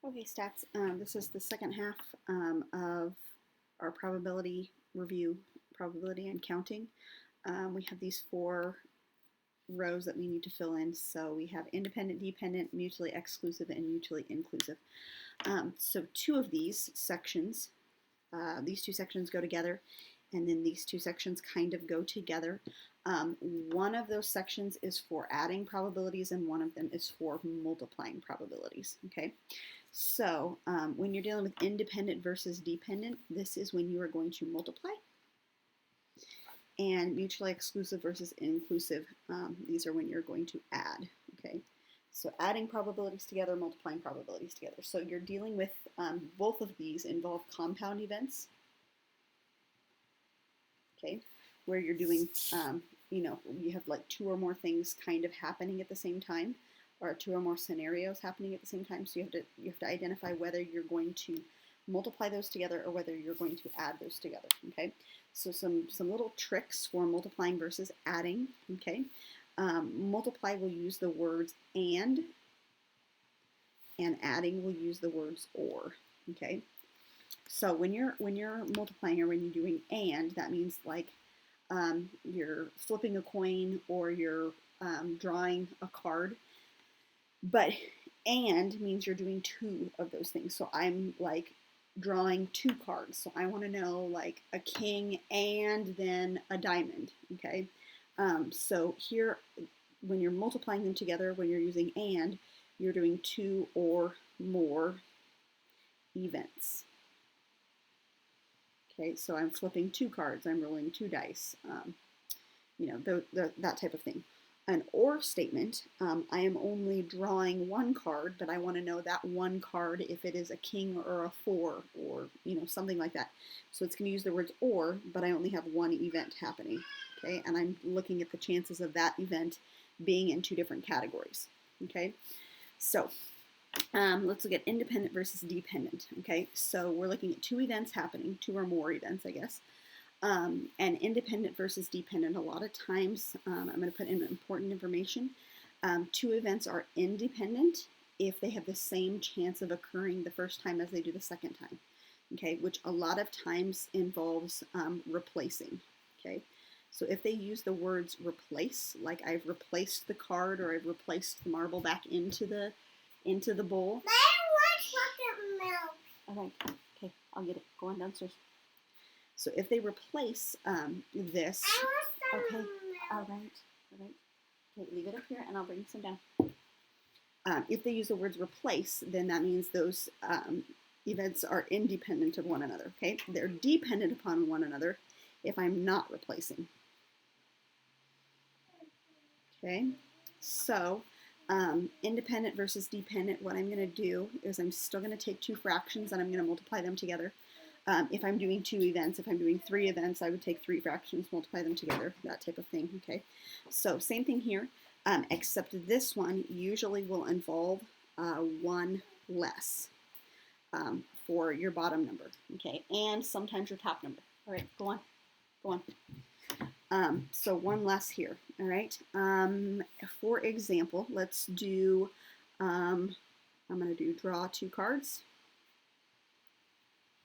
Okay, stats. This is the second half of our probability review, probability and counting. We have these four rows that we need to fill in. So we have independent, dependent, mutually exclusive, and mutually inclusive. So two of these sections, these two sections go together, and then these two sections kind of go together. One of those sections is for adding probabilities, and one of them is for multiplying probabilities. Okay, so when you're dealing with independent versus dependent, this is when you are going to multiply. And mutually exclusive versus inclusive, these are when you're going to add. Okay, so adding probabilities together, multiplying probabilities together. So you're dealing with both of these involve compound events. Okay, where you're doing, you have like two or more things kind of happening at the same time, or two or more scenarios happening at the same time. So you have to identify whether you're going to multiply those together or whether you're going to add those together. Okay, so some little tricks for multiplying versus adding. Okay, multiply will use the words and adding will use the words or. Okay, so when you're multiplying or when you're doing and, that means like you're flipping a coin or you're drawing a card. But and means you're doing two of those things. So I'm like drawing two cards. So I want to know like a king and then a diamond. Okay. So here, when you're multiplying them together, when you're using and, you're doing two or more events. Okay, so I'm flipping two cards, I'm rolling two dice, that type of thing. An or statement, I am only drawing one card, but I want to know that one card if it is a king or a four or something like that. So it's going to use the words or, but I only have one event happening. Okay, and I'm looking at the chances of that event being in two different categories. Okay, so let's look at independent versus dependent. Okay, so we're looking at two events happening, two or more events, I guess. And independent versus dependent, a lot of times, I'm going to put in important information. Two events are independent if they have the same chance of occurring the first time as they do the second time. Okay, which a lot of times involves replacing. Okay, so if they use the words replace, like I've replaced the card or I've replaced the marble back into the bowl. All right, okay, I'll get it. Go on downstairs. So if they replace this, okay, all right. Okay, leave it up here and I'll bring some down. If they use the words replace, then that means those events are independent of one another, okay? They're dependent upon one another if I'm not replacing. Okay, so independent versus dependent, what I'm going to do is I'm still going to take two fractions and I'm going to multiply them together. If I'm doing two events, if I'm doing three events, I would take three fractions, multiply them together, that type of thing, okay? So same thing here, except this one usually will involve one less for your bottom number, okay? And sometimes your top number. All right, go on. So one less here, all right? For example, let's do, I'm going to do draw two cards.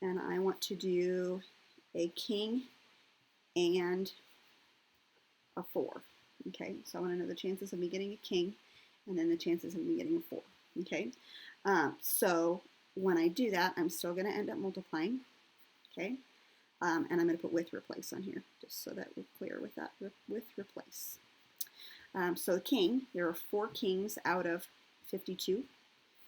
And I want to do a king and a four. Okay, so I want to know the chances of me getting a king and then the chances of me getting a four. Okay, so when I do that, I'm still going to end up multiplying. Okay, and I'm going to put with replace on here just so that we're clear with that, with replace. So king, there are four kings out of 52.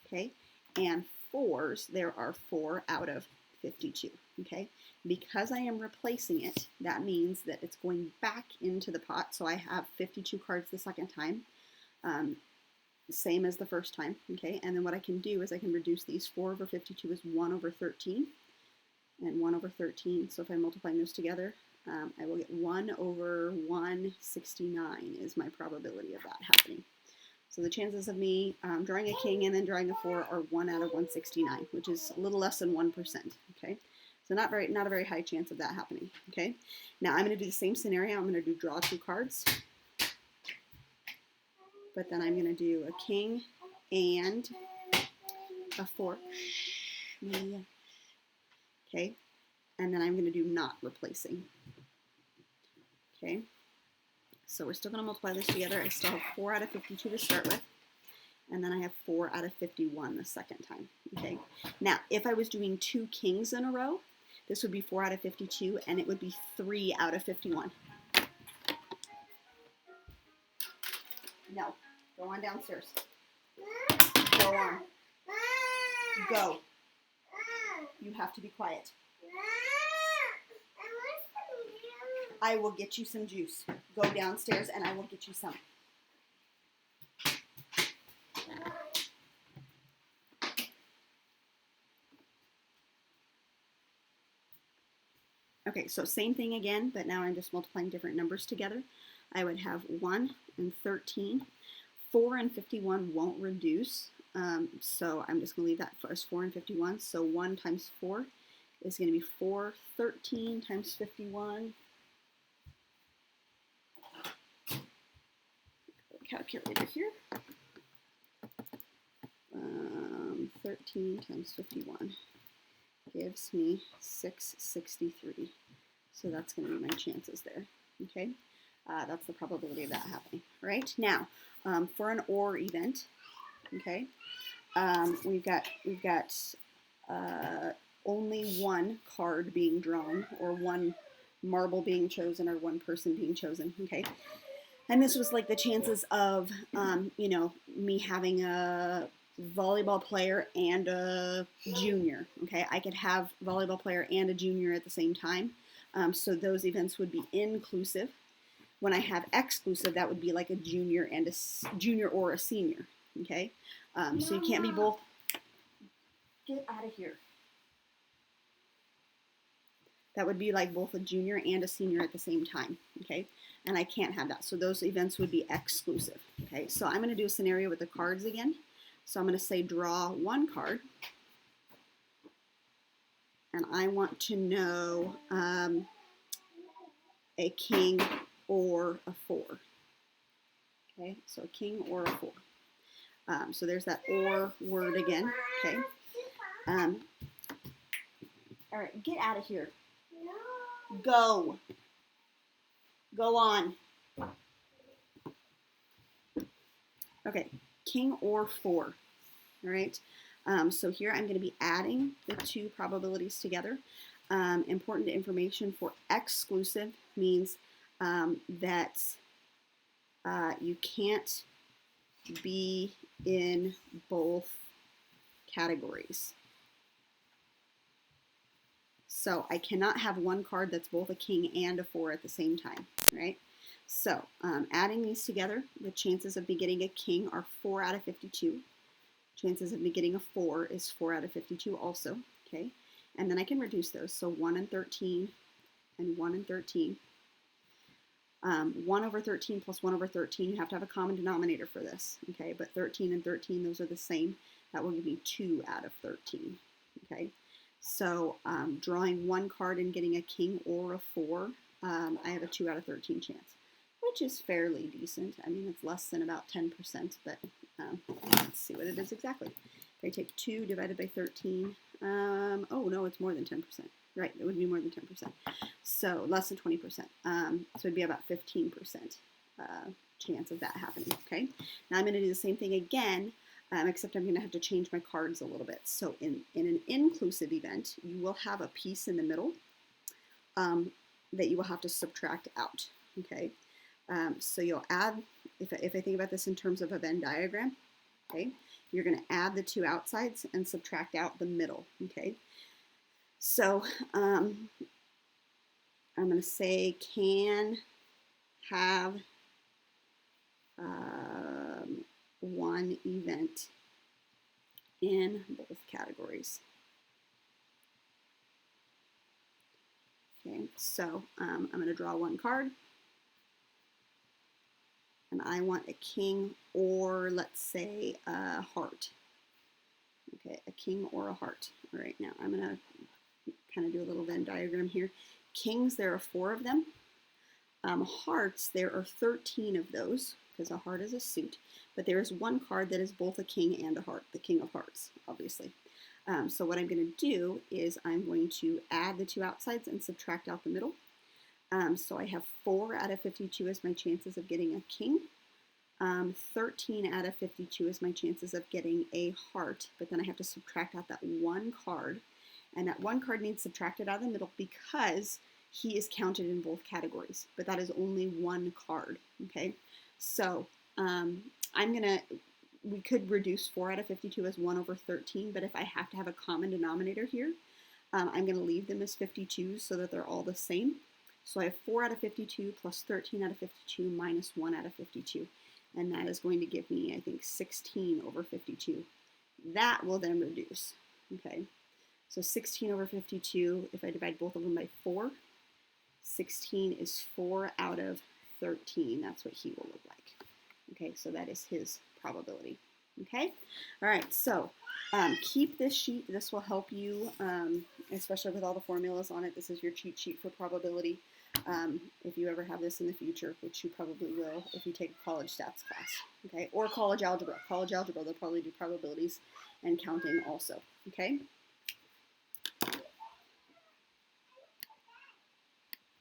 Okay, and fours, there are 4 out of 52, okay? Because I am replacing it, that means that it's going back into the pot, so I have 52 cards the second time, same as the first time, okay? And then what I can do is I can reduce these. 4 over 52 is 1 over 13, and 1 over 13, so if I'm multiplying those together, I will get 1 over 169 is my probability of that happening. So the chances of me drawing a king and then drawing a 4 are 1 out of 169, which is a little less than 1%. Okay, so not a very high chance of that happening. Okay, now I'm going to do the same scenario. I'm going to do draw two cards, but then I'm going to do a king and a 4. Yeah. Okay, and then I'm going to do not replacing. Okay, so we're still going to multiply this together. I still have 4 out of 52 to start with, and then I have 4 out of 51 the second time. Okay, now if I was doing 2 kings in a row, this would be 4 out of 52, and it would be 3 out of 51. No, go on downstairs. Go on. Go. You have to be quiet. I will get you some juice. Go downstairs and I will get you some. Okay, so same thing again, but now I'm just multiplying different numbers together. I would have 1 and 13. 4 and 51 won't reduce, so I'm just going to leave that as 4 and 51. So 1 times 4 is going to be 4. 13 times 51. Calculator here. 13 times 51 gives me 663. So that's going to be my chances there. Okay, that's the probability of that happening. Right now, for an OR event, okay, we've got only one card being drawn, or one marble being chosen, or one person being chosen. Okay. And this was like the chances of, you know, me having a volleyball player and a junior. Okay, I could have volleyball player and a junior at the same time. So those events would be inclusive. When I have exclusive, that would be like a junior and a junior or a senior. Okay, so you can't be both. Get out of here. That would be like both a junior and a senior at the same time. Okay, and I can't have that. So those events would be exclusive. Okay, so I'm going to do a scenario with the cards again. So I'm going to say draw one card. And I want to know a king or a 4. Okay, so a king or a 4. So there's that or word again. Okay. All right, get out of here. No. Go. Go on. Okay, king or 4. All right. So here I'm going to be adding the two probabilities together. Important information for exclusive means that you can't be in both categories. So I cannot have one card that's both a king and a 4 at the same time, right? So adding these together, the chances of me getting a king are 4 out of 52. Chances of me getting a 4 is 4 out of 52 also, okay? And then I can reduce those. So 1 and 13 and 1 and 13. 1 over 13 plus 1 over 13, you have to have a common denominator for this, okay? But 13 and 13, those are the same. That will give me 2 out of 13, okay? So drawing one card and getting a king or a 4, I have a 2 out of 13 chance, which is fairly decent. I mean, it's less than about 10%, but let's see what it is exactly. If I take 2 divided by 13, oh no, it's more than 10%. Right, it would be more than 10%. So less than 20%. So it'd be about 15% chance of that happening, okay? Now I'm going to do the same thing again, except I'm going to have to change my cards a little bit. So in an inclusive event, you will have a piece in the middle that you will have to subtract out, okay? So you'll add, if I think about this in terms of a Venn diagram, okay, you're going to add the two outsides and subtract out the middle, okay? So I'm going to say can have one event in both categories. Okay, so I'm going to draw one card. And I want a king or, let's say, a heart. Okay, a king or a heart. All right, now I'm going to kind of do a little Venn diagram here. Kings, there are 4 of them. Hearts, there are 13 of those. because a heart is a suit, but there is one card that is both a king and a heart, the king of hearts, obviously. So what I'm going to do is I'm going to add the two outsides and subtract out the middle. So I have 4 out of 52 as my chances of getting a king. 13 out of 52 is my chances of getting a heart, but then I have to subtract out that one card, and that one card needs subtracted out of the middle because he is counted in both categories, but that is only one card, okay? So we could reduce 4 out of 52 as 1 over 13, but if I have to have a common denominator here, I'm going to leave them as 52 so that they're all the same. So I have 4 out of 52 plus 13 out of 52 minus 1 out of 52. And that is going to give me, I think, 16 over 52. That will then reduce, okay? So 16 over 52, if I divide both of them by 4, 16 is 4 out of 13. That's what he will look like. Okay, so that is his probability. Okay, all right, so keep this sheet. This will help you, especially with all the formulas on it. This is your cheat sheet for probability. If you ever have this in the future, which you probably will if you take a college stats class, okay, or college algebra. College algebra, they'll probably do probabilities and counting also, okay?